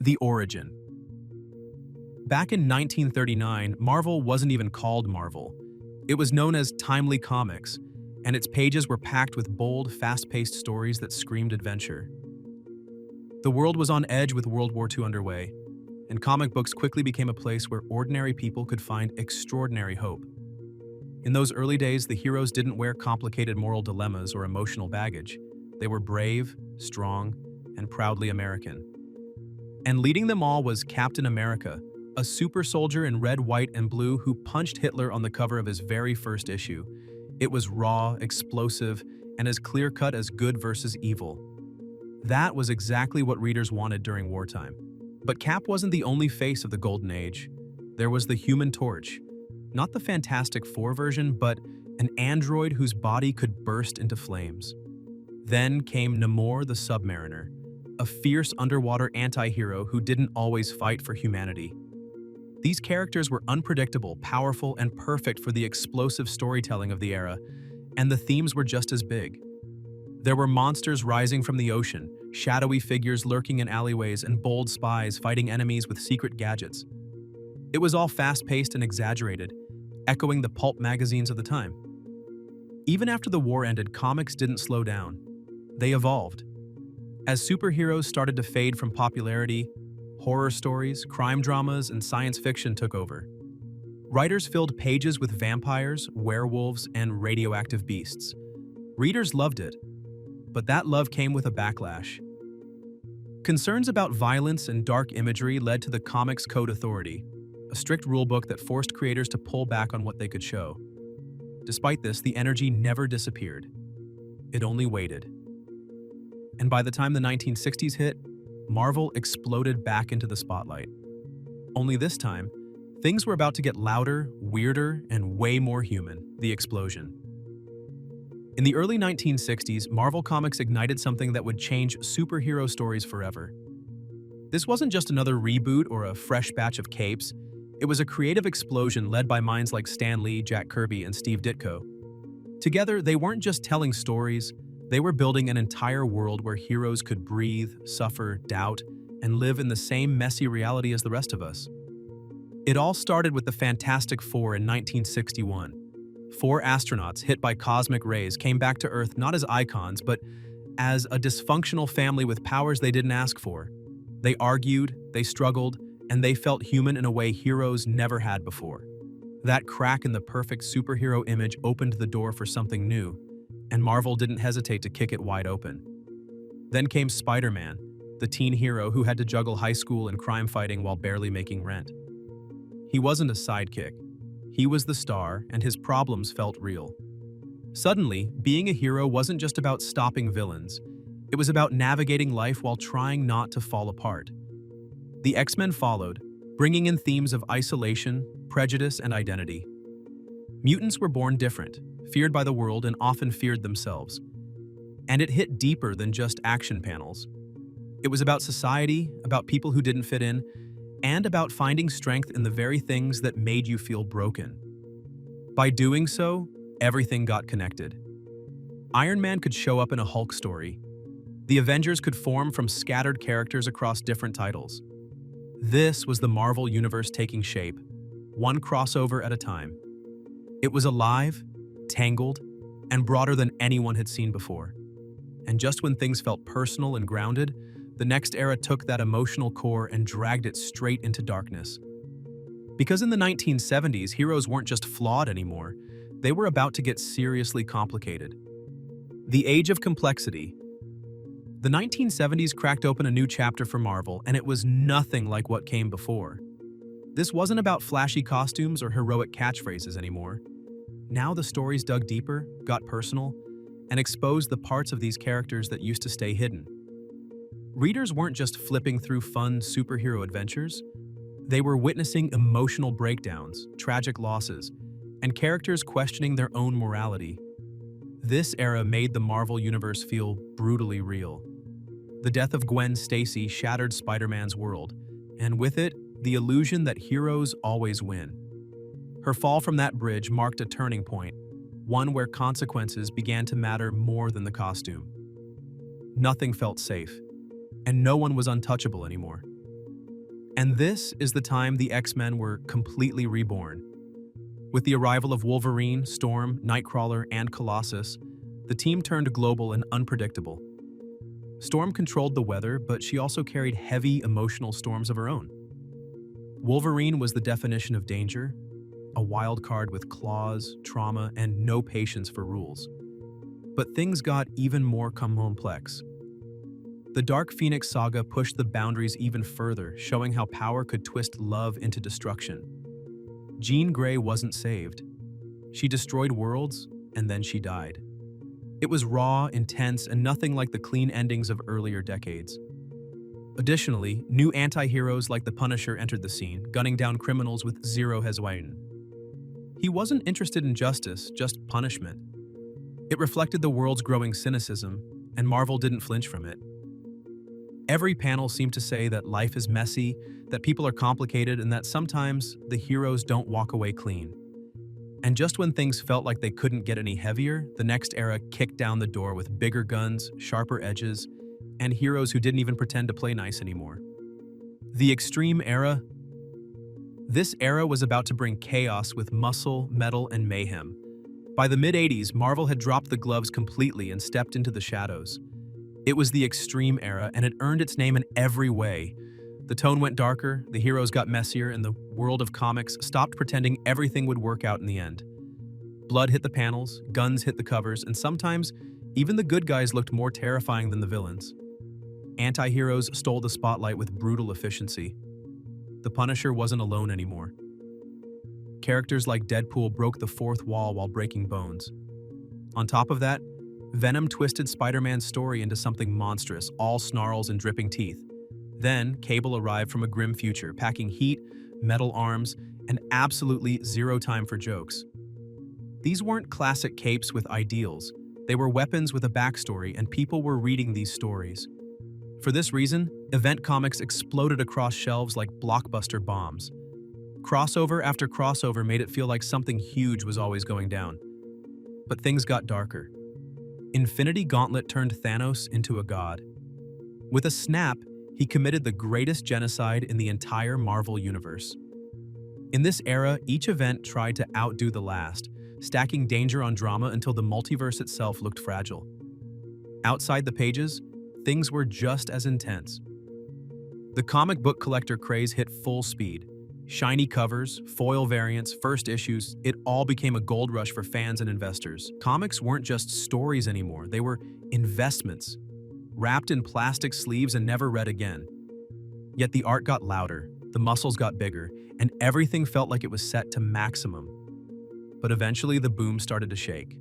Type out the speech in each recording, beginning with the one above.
The origin. Back in 1939, Marvel wasn't even called Marvel. It was known as Timely Comics, and its pages were packed with bold, fast-paced stories that screamed adventure. The world was on edge with World War II underway, and comic books quickly became a place where ordinary people could find extraordinary hope. In those early days, the heroes didn't wear complicated moral dilemmas or emotional baggage. They were brave, strong, and proudly American. And leading them all was Captain America, a super soldier in red, white, and blue who punched Hitler on the cover of his very first issue. It was raw, explosive, and as clear-cut as good versus evil. That was exactly what readers wanted during wartime. But Cap wasn't the only face of the Golden Age. There was the Human Torch. Not the Fantastic Four version, but an android whose body could burst into flames. Then came Namor the Submariner, a fierce underwater anti-hero who didn't always fight for humanity. These characters were unpredictable, powerful, and perfect for the explosive storytelling of the era, and the themes were just as big. There were monsters rising from the ocean, shadowy figures lurking in alleyways, and bold spies fighting enemies with secret gadgets. It was all fast-paced and exaggerated, echoing the pulp magazines of the time. Even after the war ended, comics didn't slow down. They evolved. As superheroes started to fade from popularity, horror stories, crime dramas, and science fiction took over. Writers filled pages with vampires, werewolves, and radioactive beasts. Readers loved it, but that love came with a backlash. Concerns about violence and dark imagery led to the Comics Code Authority, a strict rulebook that forced creators to pull back on what they could show. Despite this, the energy never disappeared. It only waited. And by the time the 1960s hit, Marvel exploded back into the spotlight. Only this time, things were about to get louder, weirder, and way more human: the explosion. In the early 1960s, Marvel Comics ignited something that would change superhero stories forever. This wasn't just another reboot or a fresh batch of capes. It was a creative explosion led by minds like Stan Lee, Jack Kirby, and Steve Ditko. Together, they weren't just telling stories, they were building an entire world where heroes could breathe, suffer, doubt, and live in the same messy reality as the rest of us. It all started with the Fantastic Four in 1961. Four astronauts hit by cosmic rays came back to Earth not as icons, but as a dysfunctional family with powers they didn't ask for. They argued, they struggled, and they felt human in a way heroes never had before. That crack in the perfect superhero image opened the door for something new, and Marvel didn't hesitate to kick it wide open. Then came Spider-Man, the teen hero who had to juggle high school and crime fighting while barely making rent. He wasn't a sidekick. He was the star, and his problems felt real. Suddenly, being a hero wasn't just about stopping villains. It was about navigating life while trying not to fall apart. The X-Men followed, bringing in themes of isolation, prejudice, and identity. Mutants were born different, feared by the world, and often feared themselves. And it hit deeper than just action panels. It was about society, about people who didn't fit in, and about finding strength in the very things that made you feel broken. By doing so, everything got connected. Iron Man could show up in a Hulk story. The Avengers could form from scattered characters across different titles. This was the Marvel Universe taking shape, one crossover at a time. It was alive, tangled, and broader than anyone had seen before. And just when things felt personal and grounded, the next era took that emotional core and dragged it straight into darkness. Because in the 1970s, heroes weren't just flawed anymore, they were about to get seriously complicated. The age of complexity. The 1970s cracked open a new chapter for Marvel, and it was nothing like what came before. This wasn't about flashy costumes or heroic catchphrases anymore. Now the stories dug deeper, got personal, and exposed the parts of these characters that used to stay hidden. Readers weren't just flipping through fun superhero adventures. They were witnessing emotional breakdowns, tragic losses, and characters questioning their own morality. This era made the Marvel Universe feel brutally real. The death of Gwen Stacy shattered Spider-Man's world, and with it, the illusion that heroes always win. Her fall from that bridge marked a turning point, one where consequences began to matter more than the costume. Nothing felt safe, and no one was untouchable anymore. And this is the time the X-Men were completely reborn. With the arrival of Wolverine, Storm, Nightcrawler, and Colossus, the team turned global and unpredictable. Storm controlled the weather, but she also carried heavy emotional storms of her own. Wolverine was the definition of danger, a wild card with claws, trauma, and no patience for rules. But things got even more complex. The Dark Phoenix saga pushed the boundaries even further, showing how power could twist love into destruction. Jean Grey wasn't saved. She destroyed worlds, and then she died. It was raw, intense, and nothing like the clean endings of earlier decades. Additionally, new anti-heroes like the Punisher entered the scene, gunning down criminals with zero hesitation. He wasn't interested in justice, just punishment. It reflected the world's growing cynicism, and Marvel didn't flinch from it. Every panel seemed to say that life is messy, that people are complicated, and that sometimes the heroes don't walk away clean. And just when things felt like they couldn't get any heavier, the next era kicked down the door with bigger guns, sharper edges, and heroes who didn't even pretend to play nice anymore. The Extreme Era. This era was about to bring chaos with muscle, metal, and mayhem. By the mid-80s, Marvel had dropped the gloves completely and stepped into the shadows. It was the Extreme Era, and it earned its name in every way. The tone went darker, the heroes got messier, and the world of comics stopped pretending everything would work out in the end. Blood hit the panels, guns hit the covers, and sometimes even the good guys looked more terrifying than the villains. Anti-heroes stole the spotlight with brutal efficiency. The Punisher wasn't alone anymore. Characters like Deadpool broke the fourth wall while breaking bones. On top of that, Venom twisted Spider-Man's story into something monstrous, all snarls and dripping teeth. Then, Cable arrived from a grim future, packing heat, metal arms, and absolutely zero time for jokes. These weren't classic capes with ideals. They were weapons with a backstory, and people were reading these stories. For this reason, event comics exploded across shelves like blockbuster bombs. Crossover after crossover made it feel like something huge was always going down. But things got darker. Infinity Gauntlet turned Thanos into a god. With a snap, he committed the greatest genocide in the entire Marvel universe. In this era, each event tried to outdo the last, stacking danger on drama until the multiverse itself looked fragile. Outside the pages, things were just as intense. The comic book collector craze hit full speed. Shiny covers, foil variants, first issues, it all became a gold rush for fans and investors. Comics weren't just stories anymore, they were investments, wrapped in plastic sleeves and never read again. Yet the art got louder, the muscles got bigger, and everything felt like it was set to maximum. But eventually the boom started to shake.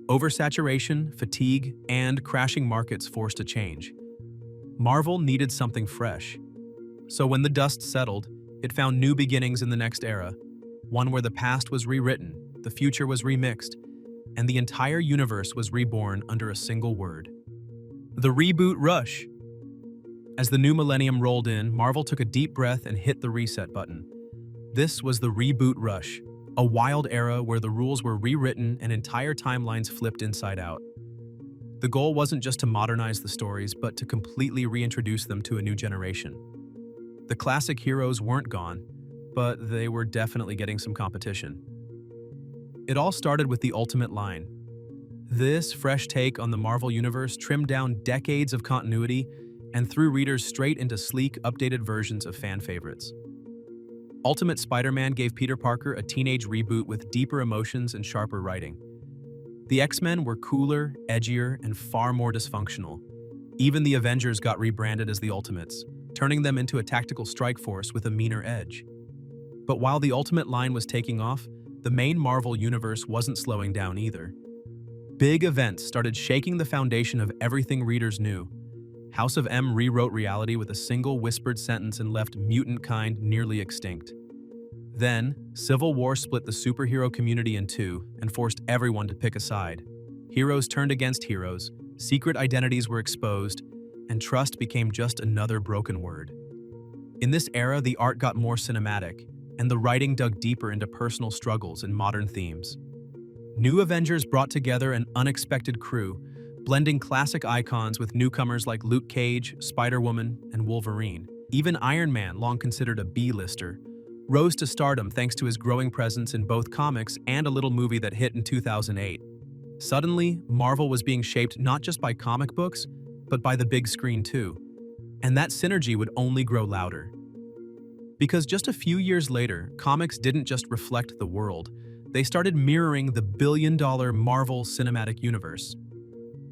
Oversaturation, fatigue, and crashing markets forced a change. Marvel needed something fresh. So when the dust settled, it found new beginnings in the next era, one where the past was rewritten, the future was remixed, and the entire universe was reborn under a single word. The Reboot Rush. As the new millennium rolled in, Marvel took a deep breath and hit the reset button. This was the Reboot Rush, a wild era where the rules were rewritten and entire timelines flipped inside out. The goal wasn't just to modernize the stories, but to completely reintroduce them to a new generation. The classic heroes weren't gone, but they were definitely getting some competition. It all started with the Ultimate line. This fresh take on the Marvel Universe trimmed down decades of continuity and threw readers straight into sleek, updated versions of fan favorites. Ultimate Spider-Man gave Peter Parker a teenage reboot with deeper emotions and sharper writing. The X-Men were cooler, edgier, and far more dysfunctional. Even the Avengers got rebranded as the Ultimates, turning them into a tactical strike force with a meaner edge. But while the Ultimate line was taking off, the main Marvel universe wasn't slowing down either. Big events started shaking the foundation of everything readers knew. House of M rewrote reality with a single whispered sentence and left mutant kind nearly extinct. Then, Civil War split the superhero community in two and forced everyone to pick a side. Heroes turned against heroes, secret identities were exposed, and trust became just another broken word. In this era, the art got more cinematic, and the writing dug deeper into personal struggles and modern themes. New Avengers brought together an unexpected crew, blending classic icons with newcomers like Luke Cage, Spider-Woman, and Wolverine. Even Iron Man, long considered a B-lister, rose to stardom thanks to his growing presence in both comics and a little movie that hit in 2008. Suddenly, Marvel was being shaped not just by comic books, but by the big screen too. And that synergy would only grow louder. Because just a few years later, comics didn't just reflect the world, they started mirroring the billion-dollar Marvel Cinematic Universe.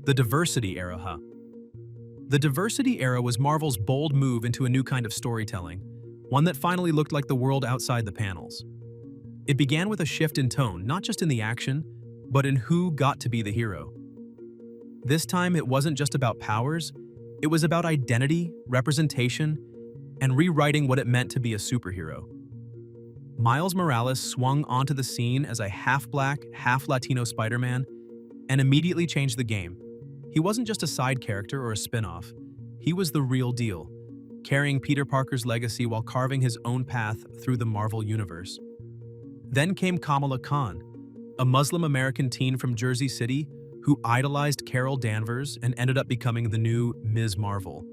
The Diversity Era, huh? The Diversity Era was Marvel's bold move into a new kind of storytelling, one that finally looked like the world outside the panels. It began with a shift in tone, not just in the action, but in who got to be the hero. This time, it wasn't just about powers, it was about identity, representation, and rewriting what it meant to be a superhero. Miles Morales swung onto the scene as a half-black, half-Latino Spider-Man and immediately changed the game. He wasn't just a side character or a spin-off. He was the real deal, carrying Peter Parker's legacy while carving his own path through the Marvel Universe. Then came Kamala Khan, a Muslim-American teen from Jersey City who idolized Carol Danvers and ended up becoming the new Ms. Marvel.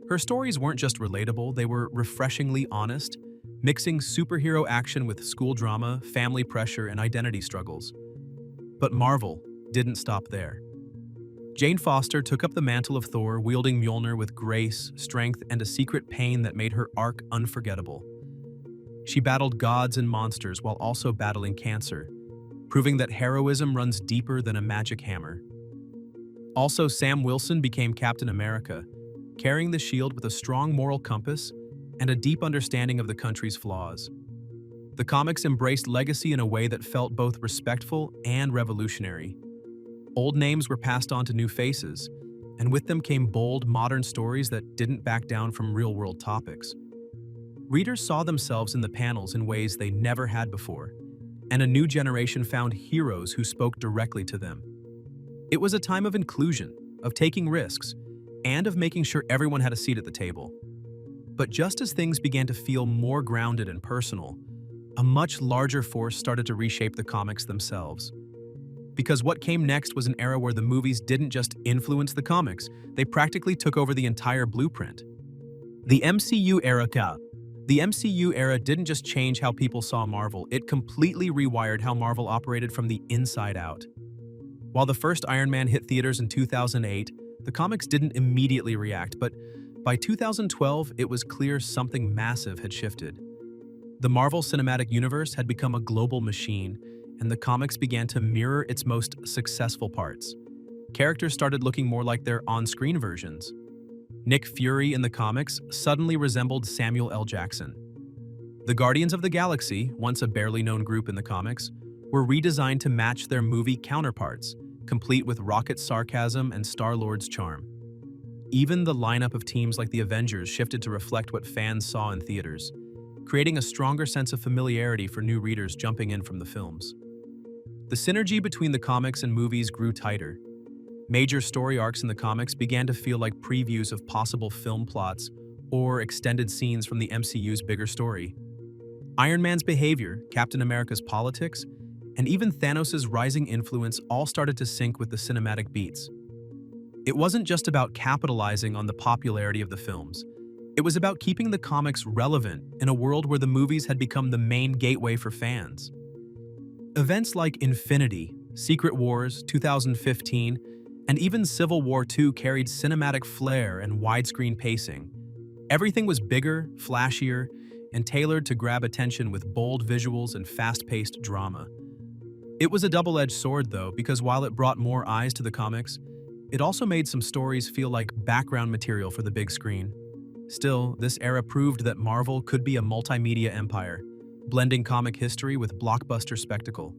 Her stories weren't just relatable, they were refreshingly honest, mixing superhero action with school drama, family pressure, and identity struggles. But Marvel didn't stop there. Jane Foster took up the mantle of Thor, wielding Mjolnir with grace, strength, and a secret pain that made her arc unforgettable. She battled gods and monsters while also battling cancer, proving that heroism runs deeper than a magic hammer. Also, Sam Wilson became Captain America, carrying the shield with a strong moral compass and a deep understanding of the country's flaws. The comics embraced legacy in a way that felt both respectful and revolutionary. Old names were passed on to new faces, and with them came bold, modern stories that didn't back down from real-world topics. Readers saw themselves in the panels in ways they never had before, and a new generation found heroes who spoke directly to them. It was a time of inclusion, of taking risks, and of making sure everyone had a seat at the table. But just as things began to feel more grounded and personal, a much larger force started to reshape the comics themselves. Because what came next was an era where the movies didn't just influence the comics, they practically took over the entire blueprint. The MCU Era. The MCU era didn't just change how people saw Marvel, it completely rewired how Marvel operated from the inside out. While the first Iron Man hit theaters in 2008, the comics didn't immediately react, but by 2012, it was clear something massive had shifted. The Marvel Cinematic Universe had become a global machine, and the comics began to mirror its most successful parts. Characters started looking more like their on-screen versions. Nick Fury in the comics suddenly resembled Samuel L. Jackson. The Guardians of the Galaxy, once a barely known group in the comics, were redesigned to match their movie counterparts, complete with Rocket's sarcasm and Star-Lord's charm. Even the lineup of teams like the Avengers shifted to reflect what fans saw in theaters, creating a stronger sense of familiarity for new readers jumping in from the films. The synergy between the comics and movies grew tighter. Major story arcs in the comics began to feel like previews of possible film plots or extended scenes from the MCU's bigger story. Iron Man's behavior, Captain America's politics, and even Thanos' rising influence all started to sync with the cinematic beats. It wasn't just about capitalizing on the popularity of the films. It was about keeping the comics relevant in a world where the movies had become the main gateway for fans. Events like Infinity, Secret Wars, 2015, and even Civil War II carried cinematic flair and widescreen pacing. Everything was bigger, flashier, and tailored to grab attention with bold visuals and fast-paced drama. It was a double-edged sword, though, because while it brought more eyes to the comics, it also made some stories feel like background material for the big screen. Still, this era proved that Marvel could be a multimedia empire, blending comic history with blockbuster spectacle.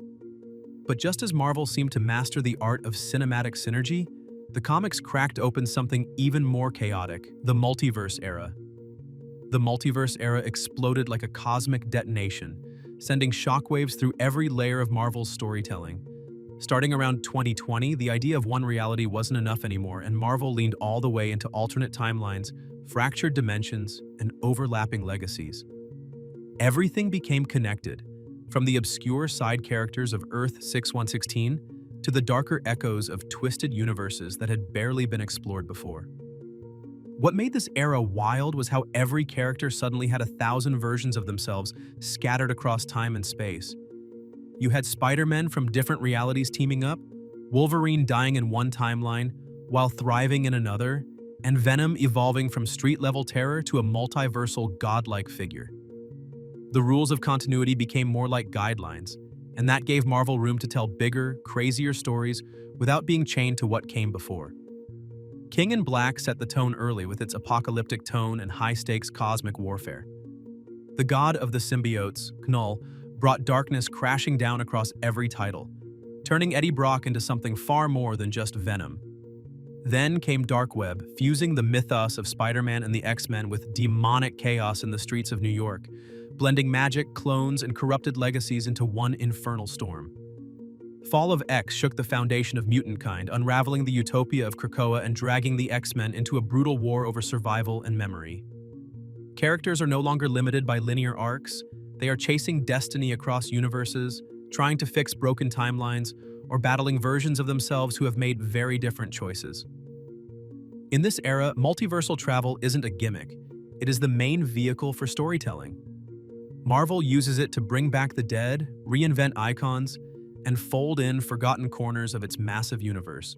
But just as Marvel seemed to master the art of cinematic synergy, the comics cracked open something even more chaotic, the Multiverse Era. The Multiverse Era exploded like a cosmic detonation, sending shockwaves through every layer of Marvel's storytelling. Starting around 2020, the idea of one reality wasn't enough anymore, and Marvel leaned all the way into alternate timelines, fractured dimensions, and overlapping legacies. Everything became connected, from the obscure side characters of Earth 6116 to the darker echoes of twisted universes that had barely been explored before. What made this era wild was how every character suddenly had 1,000 versions of themselves scattered across time and space. You had Spider-Men from different realities teaming up, Wolverine dying in one timeline while thriving in another, and Venom evolving from street-level terror to a multiversal godlike figure. The rules of continuity became more like guidelines, and that gave Marvel room to tell bigger, crazier stories without being chained to what came before. King in Black set the tone early with its apocalyptic tone and high-stakes cosmic warfare. The god of the symbiotes, Knull, brought darkness crashing down across every title, turning Eddie Brock into something far more than just Venom. Then came Dark Web, fusing the mythos of Spider-Man and the X-Men with demonic chaos in the streets of New York, blending magic, clones, and corrupted legacies into one infernal storm. Fall of X shook the foundation of mutant kind, unraveling the utopia of Krakoa and dragging the X-Men into a brutal war over survival and memory. Characters are no longer limited by linear arcs. They are chasing destiny across universes, trying to fix broken timelines, or battling versions of themselves who have made very different choices. In this era, multiversal travel isn't a gimmick. It is the main vehicle for storytelling. Marvel uses it to bring back the dead, reinvent icons, and fold in forgotten corners of its massive universe.